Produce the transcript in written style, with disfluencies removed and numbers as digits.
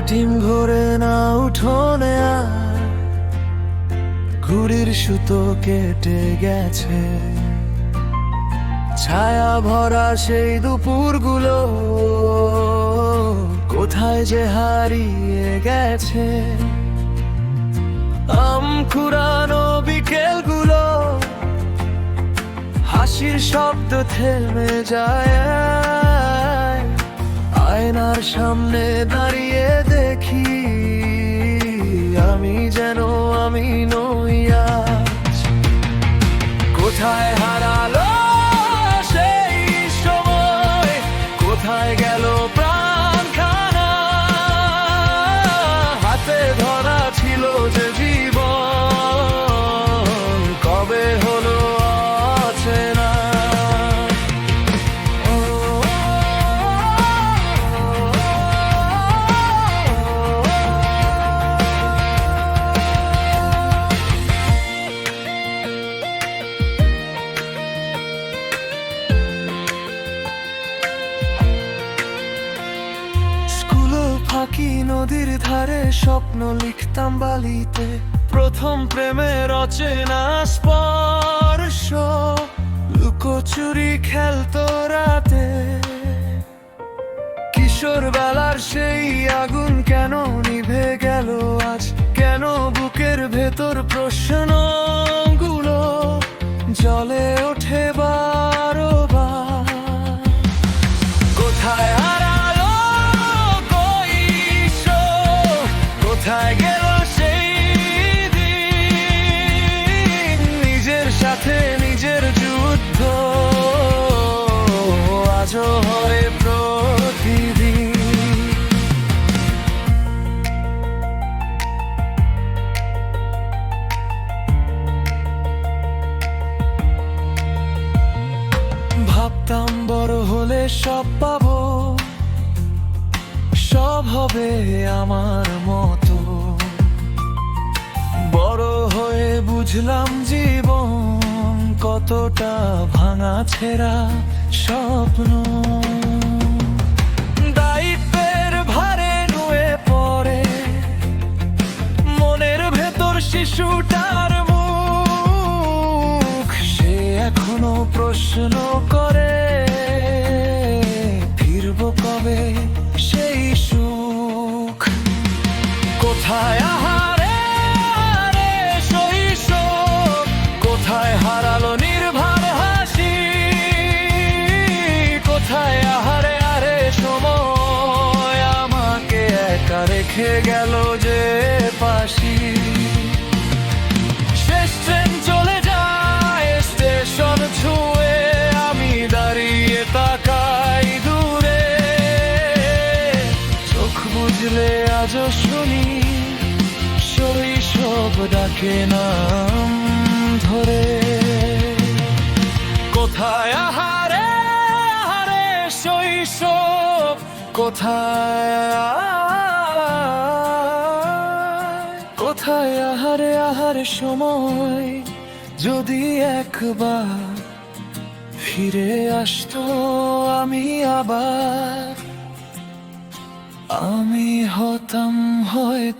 Team ঘোরে না উঠোনে আর ঘুড়ির সুতো কেটে গেছে। ছায়া ভরা সেই দুপুরগুলো কোথায় যে হারিয়ে গেছে। কুড়ানো বিকেলগুলো হাসির শব্দ থেমে যায়। আয়নার সামনে দাঁড়িয়ে দেখি আমি যেন আমি নই আজ। কোথায় হারালো সেই সময়, কোথায় গেল প্রাণখানা? হাতে ধরা ছিল যে জীবন কবে হলো অচেনা। ফাঁকি নদীর ধারে স্বপ্ন লিখতাম বালিতে, প্রথম প্রেমের অচেনা স্পর্শ। লুকোচুরি খেলতো রাতে, কিশোর বেলার সেই আগুন কেন নিভে গেল আজ? কেন বুকের ভেতর প্রশ্নগুলো জ্বলে ওঠে বারবার? কোথায় কোথায় গেল সেই দিন? নিজের সাথে নিজের যুদ্ধ আজও হয় প্রতিদিন। ভাবতাম বড় হলে সব পাবো, সব হবে আমার মতো। বড় হয়ে বুঝলাম জীবন কতটা ভাঙা ছেঁড়া স্বপ্ন। দায়িত্বের ভারে নুয়ে পড়ে মনের ভেতর শিশুটার মুখ। সে এখনো প্রশ্ন করে ফিরবো কবে সেই সুখ? কোথায় আহারে আরে শৈশব, কোথায় হারালো নির্ভার হাসি? কোথায় আহারে আরে সময় আমাকে একা রেখে গেল যে পাশি? শেষ ট্রেন চলে যায় স্টেশন ছুঁয়ে, আমি দাঁড়িয়ে তাকাই দূরে। চোখ বুঝলে আজও শুনি শৈশব ডাকে নাম ধরে। কোথায় আহারে আহারে শৈশব, কোথায় আহারে আহারে সময়? যদি একবার ফিরে আসতো আমি আবার, আমি হতাম হয়তো